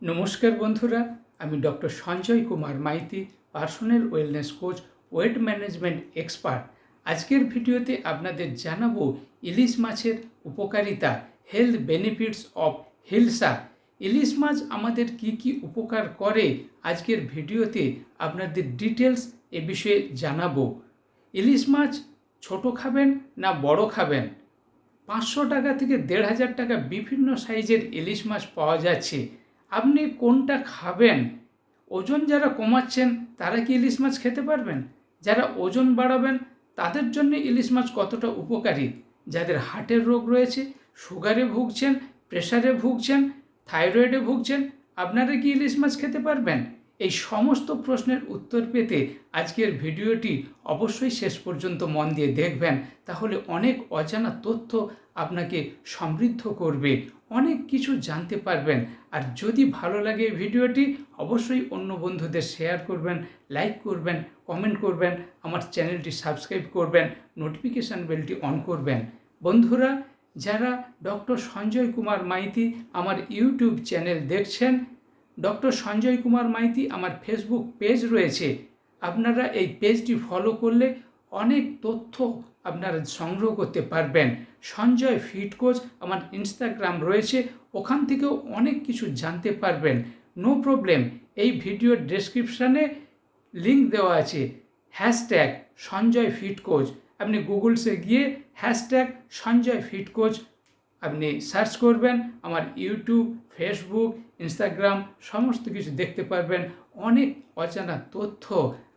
নমস্কার বন্ধুরা, আমি doctor Sanjay Kumar Maiti, personal wellness coach, weight management expert. আজকের ভিডিওতে আপনাদের জানাবো ইলিশ মাছের উপকারিতা, হেলথ বেনিফিটস অফ হিলসা। ইলিশ মাছ আমাদের কি কি উপকার করে আজকের ভিডিওতে আপনাদের ডিটেলস এ বিষয়ে জানাবো। ইলিশ মাছ ছোট খাবেন না বড় খাবেন? 500 টাকা থেকে 1,500 টাকা বিভিন্ন সাইজের ইলিশ মাছ পাওয়া যাচ্ছে। আপনি কোনটা খাবেন? ওজন যারা কমাচ্ছেন তারা কি ইলিশ মাছ খেতে পারবেন? যারা ওজন বাড়াবেন তাদের জন্য ইলিশ মাছ কতটা উপকারী? যাদের হার্টের রোগ রয়েছে, সুগারে ভুগছেন, প্রেশারে ভুগছেন, থাইরয়েডে ভুগছেন, আপনারা কি ইলিশ মাছ খেতে পারবেন? এই সমস্ত প্রশ্নের উত্তর পেতে আজকের ভিডিওটি অবশ্যই শেষ পর্যন্ত মন দিয়ে দেখবেন, তাহলে অনেক অজানা তথ্য আপনাকে সমৃদ্ধ করবে, অনেক কিছু জানতে পারবেন। আর যদি ভালো লাগে এই ভিডিওটি অবশ্যই অন্য বন্ধুদের শেয়ার করবেন, লাইক করবেন, কমেন্ট করবেন, আমার চ্যানেলটি সাবস্ক্রাইব করবেন, নোটিফিকেশান বেলটি অন করবেন। বন্ধুরা, যারা ডক্টর সঞ্জয় কুমার মাইতি আমার ইউটিউব চ্যানেল দেখছেন, ডক্টর সঞ্জয় কুমার মাইতি আমার ফেসবুক পেজ রয়েছে, আপনারা এই পেজটি ফলো করলে অনেক তথ্য আপনারা সংগ্রহ করতে পারবেন। সঞ্জয় ফিট কোচ আমার ইনস্টাগ্রাম রয়েছে, ওখান থেকেও অনেক কিছু জানতে পারবেন। নো প্রবলেম, এই ভিডিওর ডেসক্রিপশানে লিঙ্ক দেওয়া আছে, হ্যাশট্যাগ সঞ্জয় ফিট কোচ। আপনি গুগলসে গিয়ে হ্যাশট্যাগ সঞ্জয় ফিট কোচ আপনি সার্চ করবেন, আমার ইউটিউব, ফেসবুক, ইনস্টাগ্রাম সমস্ত কিছু দেখতে পারবেন। অনেক অজানা তথ্য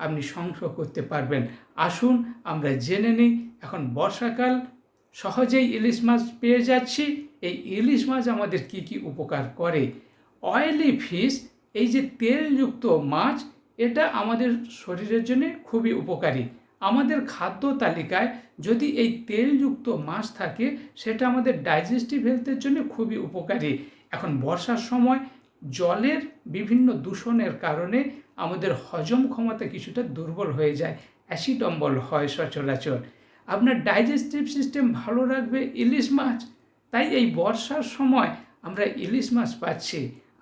আপনি সংগ্রহ করতে পারবেন। আসুন আমরা জেনে নিই, এখন বর্ষাকাল, সহজেই ইলিশ মাছ পেয়ে যাচ্ছি। এই ইলিশ মাছ আমাদের কি কি উপকার করে? অয়েলি ফিশ, এই যে তেলযুক্ত মাছ, এটা আমাদের শরীরের জন্য খুবই উপকারী। আমাদের খাদ্য তালিকায় যদি এই তেলযুক্ত মাছ থাকে, সেটা আমাদের ডাইজেস্টিভ হেলথের জন্য খুবই উপকারী। এখন বর্ষার সময় জলের বিভিন্ন দূষণের কারণে আমাদের হজম ক্ষমতা কিছুটা দুর্বল হয়ে যায়, অ্যাসিড অম্বল হয় সচরাচর। আপনার ডাইজেস্টিভ সিস্টেম ভালো রাখবে ইলিশ মাছ। তাই এই বর্ষার সময় আমরা ইলিশ মাছ পাচ্ছি।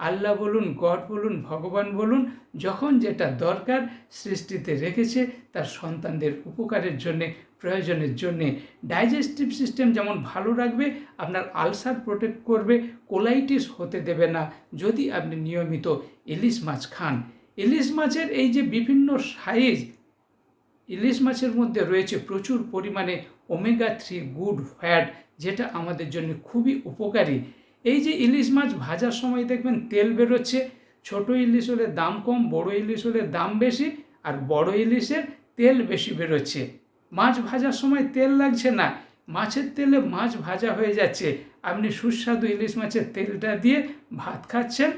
আল্লাহ বলুন, গড বলুন, ভগবান বলুন, যখন যেটা দরকার সৃষ্টিতে রেখেছে তার সন্তানদের উপকারের জন্যে, প্রয়োজনের জন্যে। ডাইজেস্টিভ সিস্টেম যেমন ভালো রাখবে, আপনার আলসার প্রোটেক্ট করবে, কোলাইটিস হতে দেবে না যদি আপনি নিয়মিত ইলিশ মাছ খান। ইলিশ মাছের এই যে বিভিন্ন সাইজ, ইলিশ মাছের মধ্যে রয়েছে প্রচুর পরিমাণে ওমেগা 3 গুড ফ্যাট, যেটা আমাদের জন্য খুবই উপকারী। এই যে ইলিশ মাছ ভাজার সময় দেখবেন তেল বেরোচ্ছে, ছোট ইলিশ হলে দাম কম, বড় ইলিশ হলে দাম বেশি, আর বড় ইলিশের তেল বেশি বেরোচ্ছে। মাছ ভাজার সময় তেল লাগছে না, মাছের তেলে মাছ ভাজা হয়ে যাচ্ছে। আপনি সুস্বাদু ইলিশ মাছের তেলটা দিয়ে ভাত খাচ্ছেন,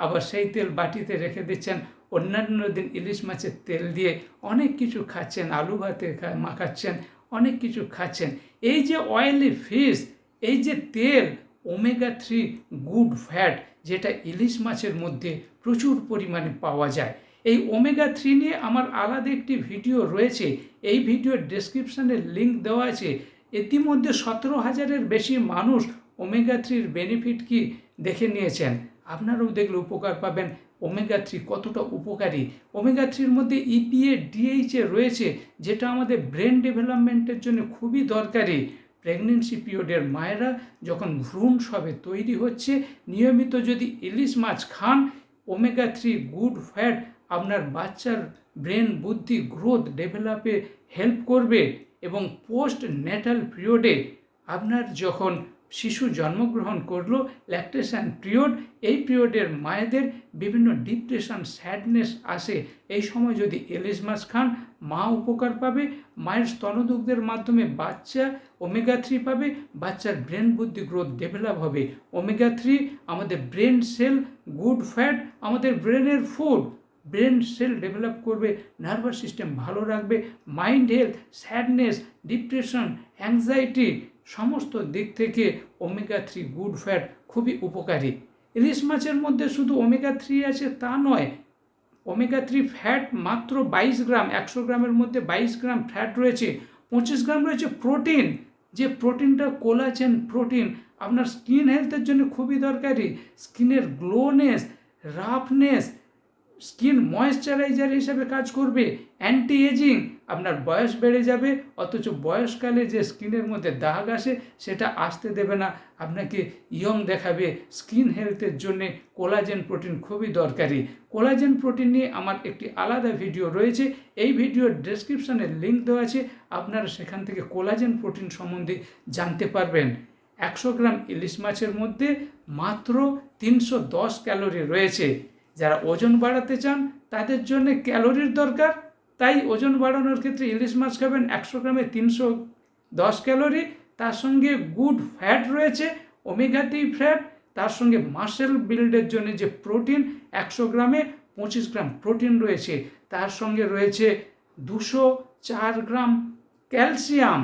আবার সেই তেল বাটিতে রেখে দিচ্ছেন, অন্যান্য দিন ইলিশ মাছের তেল দিয়ে অনেক কিছু খাচ্ছেন, আলু ভাতে মাখাচ্ছেন, অনেক কিছু খাচ্ছেন। এই যে অয়েলি ফিশ, এই যে তেল, ওমেগা 3 গুড ফ্যাট, যেটা ইলিশ মাছের মধ্যে প্রচুর পরিমাণে পাওয়া যায়। এই ওমেগা 3 নিয়ে আমার আলাদা একটি ভিডিও রয়েছে, এই ভিডিওর ডেসক্রিপশানে লিঙ্ক দেওয়া আছে। ইতিমধ্যে 17,000-এর বেশি মানুষ ওমেগা 3-র বেনিফিট কি দেখে নিয়েছেন। আপনারাও দেখলে উপকার পাবেন ওমেগা 3 কতটা উপকারী। ওমেগা 3-র মধ্যে EPA, DHA রয়েছে, যেটা আমাদের ব্রেন ডেভেলপমেন্টের জন্য খুবই দরকারি। প্রেগনেন্সি পিরিয়ডের মায়েরা যখন ভ্রূণ সবে তৈরি হচ্ছে, নিয়মিত যদি ইলিশ মাছ খান, ওমেগা 3 গুড ফ্যাট আপনার বাচ্চার ব্রেন, বুদ্ধি, গ্রোথ, ডেভেলপে হেল্প করবে। এবং পোস্ট ন্যাটাল পিরিয়ডে আপনার যখন শিশু জন্মগ্রহণ করলো, ল্যাকটেশন পিরিয়ড, এই পিরিয়ডের মায়েদের বিভিন্ন ডিপ্রেশন, স্যাডনেস আসে। এই সময় যদি ইলিশ মাছ খান, মা উপকার পাবে, মায়ের স্তনদুগ্ধের মাধ্যমে বাচ্চা ওমেগা 3 পাবে, বাচ্চার ব্রেন, বুদ্ধি, গ্রোথ ডেভেলপ হবে। ওমেগা 3 আমাদের ব্রেন সেল, গুড ফ্যাট আমাদের ব্রেনের ফুড, ব্রেন সেল ডেভেলপ করবে, নার্ভাস সিস্টেম ভালো রাখবে, mind health, sadness, depression, anxiety সমস্ত দিক থেকে ওমেগা 3 গুড ফ্যাট খুবই উপকারী। ইলিশ মাছের মধ্যে শুধু ওমেগা 3 আছে তা নয়, ওমেগা 3 ফ্যাট মাত্র 22 গ্রাম, 100 গ্রামের মধ্যে 22 গ্রাম ফ্যাট রয়েছে, 25 গ্রাম রয়েছে প্রোটিন, যে প্রোটিনটা কোলাজেন প্রোটিন, আপনার স্কিন হেলথের জন্য খুবই দরকারি। স্কিনের গ্লোনেস, রাফনেস, স্কিন ময়েশ্চারাইজার হিসাবে কাজ করবে, অ্যান্টি এজিং, আপনার বয়স বেড়ে যাবে অথচ বয়সকালে যে স্কিনের মধ্যে দাগ আসে সেটা আসতে দেবে না, আপনাকে ইয়ং দেখাবে। স্কিন হেলথের জন্যে কোলাজেন প্রোটিন খুবই দরকারি। কোলাজেন প্রোটিন নিয়ে আমার একটি আলাদা ভিডিও রয়েছে, এই ভিডিওর ডেসক্রিপশানে লিঙ্ক দেওয়া আছে, আপনারা সেখান থেকে কোলাজেন প্রোটিন সম্বন্ধে জানতে পারবেন। 100 গ্রাম ইলিশ মাছের মধ্যে মাত্র 310 ক্যালোরি রয়েছে। যারা ওজন বাড়াতে চান তাদের জন্য ক্যালোরির দরকার, তাই ওজন বাড়ানোর ক্ষেত্রে ইলিশ মাছ খাবেন। 100 গ্রামে 310 ক্যালোরি, তার সঙ্গে গুড ফ্যাট রয়েছে, ওমেগা 3 ফ্যাট, তার সঙ্গে মাসেল বিল্ডের জন্য যে প্রোটিন 100 গ্রামে 25 গ্রাম প্রোটিন রয়েছে, তার সঙ্গে রয়েছে 204 গ্রাম ক্যালসিয়াম,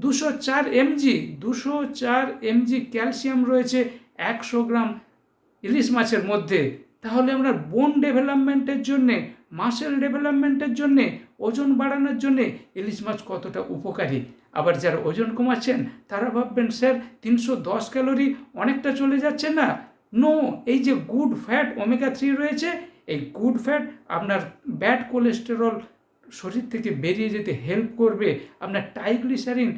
204 mg ক্যালসিয়াম রয়েছে 100 গ্রাম ইলিশ মাছের মধ্যে। তাহলে আমরা বোন ডেভেলপমেন্টের জন্যে, মাসেল ডেভেলপমেন্টের জন্যে, ওজন বাড়ানোর জন্যে ইলিশ মাছ কতটা উপকারী। আবার যারা ওজন কমাচ্ছেন তারা ভাববেন স্যার 310 ক্যালোরি অনেকটা চলে যাচ্ছে না। নো, এই যে গুড ফ্যাট ওমেগা 3 রয়েছে, এই গুড ফ্যাট আপনার ব্যাড কোলেস্টেরল শরীর থেকে বেরিয়ে যেতে হেল্প করবে, আপনার ট্রাইগ্লিসারিন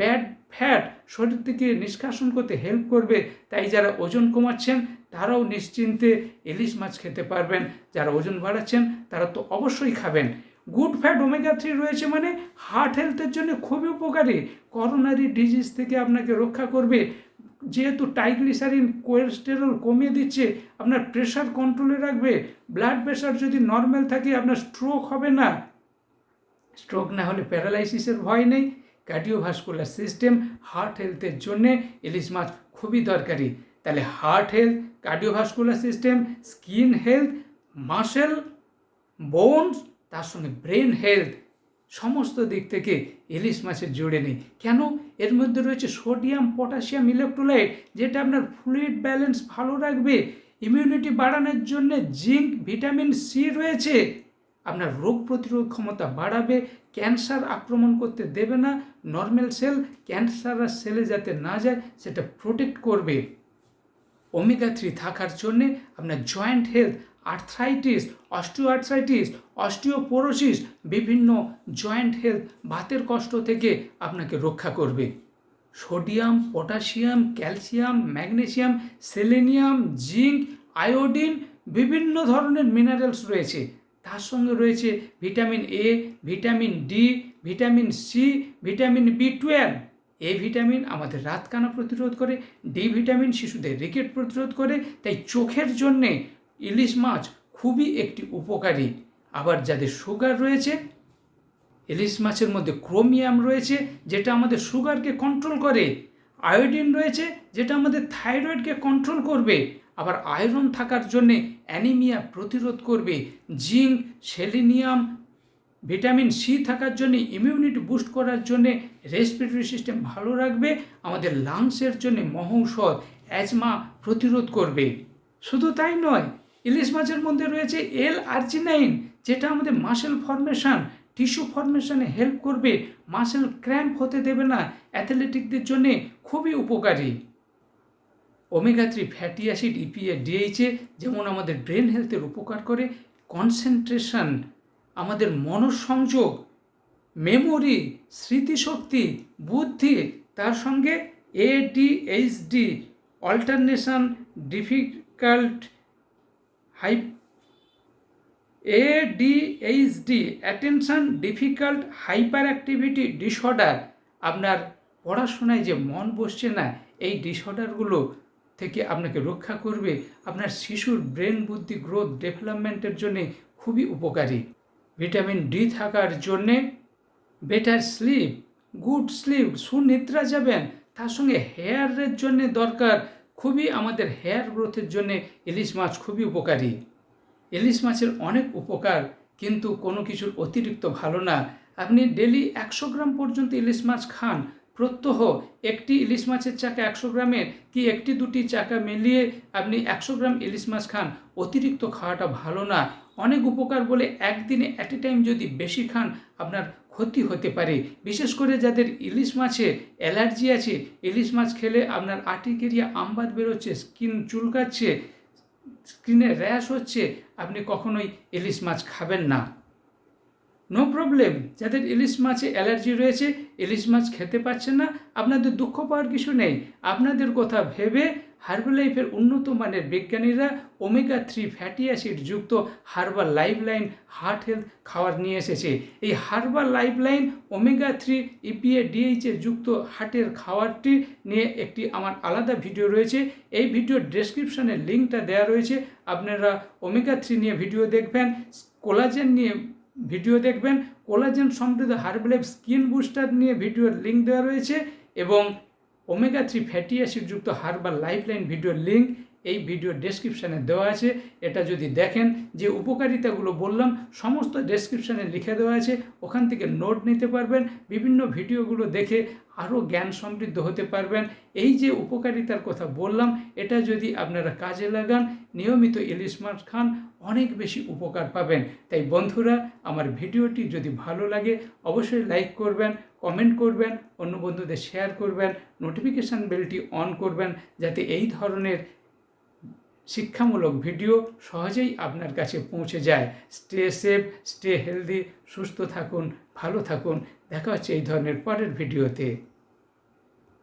ব্যাড ফ্যাট শরীর থেকে নিষ্কাশন করতে হেল্প করবে। তাই যারা ওজন কমাচ্ছেন তারাও নিশ্চিন্তে ইলিশ মাছ খেতে পারবেন, যারা ওজন বাড়াচ্ছেন তারা তো অবশ্যই খাবেন। গুড ফ্যাট ওমেগা 3 রয়েছে মানে হার্ট হেলথের জন্য খুবই উপকারী, করোনারি ডিজিজ থেকে আপনাকে রক্ষা করবে, যেহেতু ট্রাইগ্লিসারিন কোলেস্টেরল কমিয়ে দিচ্ছে, আপনার প্রেশার কন্ট্রোলে রাখবে, ব্লাড প্রেশার যদি নর্মাল থাকে আপনার স্ট্রোক হবে না, স্ট্রোক না হলে প্যারালাইসিসের ভয় নেই। কার্ডিওভাস্কুলার সিস্টেম, হার্ট হেলথের জন্যে ইলিশ মাছ খুবই দরকারি। তাহলে heart health, cardiovascular system, skin health, muscle, bones, তার সঙ্গে ব্রেন হেলথ, সমস্ত দিক থেকে ইলিশ মাছের জুড়ে নেই। কেন? এর মধ্যে রয়েছে সোডিয়াম, পটাশিয়াম, ইলেকট্রোলাইট, যেটা আপনার ফ্লুইড ব্যালেন্স ভালো রাখবে, ইমিউনিটি বাড়ানোর জন্য জিঙ্ক, ভিটামিন সি রয়েছে, আপনার রোগ প্রতিরোধ ক্ষমতা বাড়াবে, ক্যান্সার আক্রমণ করতে দেবে না, নর্মাল সেল ক্যান্সারাস সেলে যাতে না যায় সেটা প্রোটেক্ট করবে। ওমেগা 3 থাকার জন্যে আপনার জয়েন্ট হেলথ, আর্থ্রাইটিস, অস্টিওপোরোসিস, বিভিন্ন জয়েন্ট হেলথ, বাতের কষ্ট থেকে আপনাকে রক্ষা করবে। Sodium, potassium, calcium, magnesium, selenium, zinc, iodine, বিভিন্ন ধরনের মিনারেলস রয়েছে, তার সঙ্গে রয়েছে vitamin A, vitamin D, vitamin C, vitamin B12। এ ভিটামিন আমাদের রাতকানা প্রতিরোধ করে, ডি ভিটামিন শিশুদের রিকেট প্রতিরোধ করে, তাই চোখের জন্যে ইলিশ মাছ খুবই একটি উপকারী। আবার যাদের সুগার রয়েছে, ইলিশ মাছের মধ্যে ক্রোমিয়াম রয়েছে যেটা আমাদের সুগারকে কন্ট্রোল করে, আয়োডিন রয়েছে যেটা আমাদের থাইরয়েডকে কন্ট্রোল করবে, আবার আয়রন থাকার জন্যে অ্যানিমিয়া প্রতিরোধ করবে, জিঙ্ক, সেলেনিয়াম, ভিটামিন সি থাকার জন্যে ইমিউনিটি বুস্ট করার জন্যে, রেসপিরেটরি সিস্টেম ভালো রাখবে, আমাদের লাংসের জন্যে মহৌষধ, অ্যাজমা প্রতিরোধ করবে। শুধু তাই নয়, ইলিশ মাছের মধ্যে রয়েছে L-আর্জিনাইন, যেটা আমাদের মাসেল ফর্মেশন, টিস্যু ফর্মেশনে হেল্প করবে, মাসেল ক্র্যাম্প হতে দেবে না, অ্যাথলেটিকদের জন্যে খুবই উপকারী। Omega 3 fatty acid, EPA, DHA যেমন আমাদের ব্রেন হেলথের উপকার করে, কনসেন্ট্রেশন, আমাদের মনঃসংযোগ, মেমোরি, স্মৃতিশক্তি, বুদ্ধি, তার সঙ্গে ADHD, alternation difficult ADHD, attention difficult hyper activity disorder, আপনার পড়াশোনায় যে মন বসছে না, এই ডিসঅর্ডারগুলো থেকে আপনাকে রক্ষা করবে, আপনার শিশুর ব্রেন বুদ্ধি গ্রোথ ডেভেলপমেন্টের জন্যে খুবই উপকারী। ভিটামিন ডি থাকার জন্যে বেটার স্লিপ, গুড স্লিপ, সুনিদ্রা যাবেন, তার সঙ্গে হেয়ারের জন্যে দরকার, খুবই আমাদের হেয়ার গ্রোথের জন্যে ইলিশ মাছ খুবই উপকারী। ইলিশ মাছের অনেক উপকার, কিন্তু কোনো কিছুর অতিরিক্ত ভালো না। আপনি ডেলি 100 গ্রাম পর্যন্ত ইলিশ মাছ খান, প্রত্যহ একটি ইলিশ মাছের চাকা 100 গ্রামের কি একটি দুটি চাকা মিলিয়ে আপনি 100 গ্রাম ইলিশ মাছ খান, অতিরিক্ত খাওয়াটা ভালো না। অনেক উপকার বলে একদিনে অ্যাট এ টাইম যদি বেশি খান আপনার ক্ষতি হতে পারে, বিশেষ করে যাদের ইলিশ মাছে অ্যালার্জি আছে, ইলিশ মাছ খেলে আপনার আর্টিকেরিয়া আমবাদ বেরোচ্ছে, স্কিন চুলকাচ্ছে, স্কিনে র্যাশ হচ্ছে, আপনি কখনোই ইলিশ মাছ খাবেন না। নো প্রবলেম, যাদের ইলিশ মাছে অ্যালার্জি রয়েছে, ইলিশ মাছ খেতে পাচ্ছেন না, আপনাদের দুঃখ পাওয়ার কিছু নেই। আপনাদের কথা ভেবে হার্বালাইফের উন্নত মানের বিজ্ঞানীরা ওমেগা 3 ফ্যাটি অ্যাসিড যুক্ত হার্বাল লাইফলাইন হার্ট হেলথ খাবার নিয়ে এসেছে। এই herbal lifeline omega 3 EPA DHA যুক্ত হার্টের খাবারটি নিয়ে একটি আমার আলাদা ভিডিও রয়েছে। এই ভিডিওর ডেসক্রিপশনে লিঙ্কটা দেওয়া রয়েছে, আপনারা ওমেগা 3 নিয়ে ভিডিও দেখবেন, কোলাজেন নিয়ে ভিডিও দেখবেন, কোলাজেন সমৃদ্ধ হার্বালাইফ স্কিন বুস্টার নিয়ে ভিডিওর লিঙ্ক দেওয়া রয়েছে, এবং ওমেগা 3 ফ্যাটি অ্যাসিড যুক্ত হার্বাল লাইফলাইন ভিডিওর লিঙ্ক এই ভিডিওর ডেসক্রিপশানে দেওয়া আছে। এটা যদি দেখেন, যে উপকারিতাগুলো বললাম সমস্ত ডেসক্রিপশানে লিখে দেওয়া আছে, ওখান থেকে নোট নিতে পারবেন, বিভিন্ন ভিডিওগুলো দেখে আরও জ্ঞান সমৃদ্ধ হতে পারবেন। এই যে উপকারিতার কথা বললাম, এটা যদি আপনারা কাজে লাগান, নিয়মিত ইলিশ মাছ খান, অনেক বেশি উপকার পাবেন। তাই বন্ধুরা, আমার ভিডিওটি যদি ভালো লাগে অবশ্যই লাইক করবেন, কমেন্ট করবেন, অন্য বন্ধুদের শেয়ার করবেন, নোটিফিকেশান বেলটি অন করবেন, যাতে এই ধরনের শিক্ষামূলক ভিডিও সহজেই আপনার কাছে পৌঁছে যায়। স্টে সেফ, স্টে হেলদি, সুস্থ থাকুন, ভালো থাকুন। দেখা হচ্ছে এই ধরনের পরের ভিডিওতে।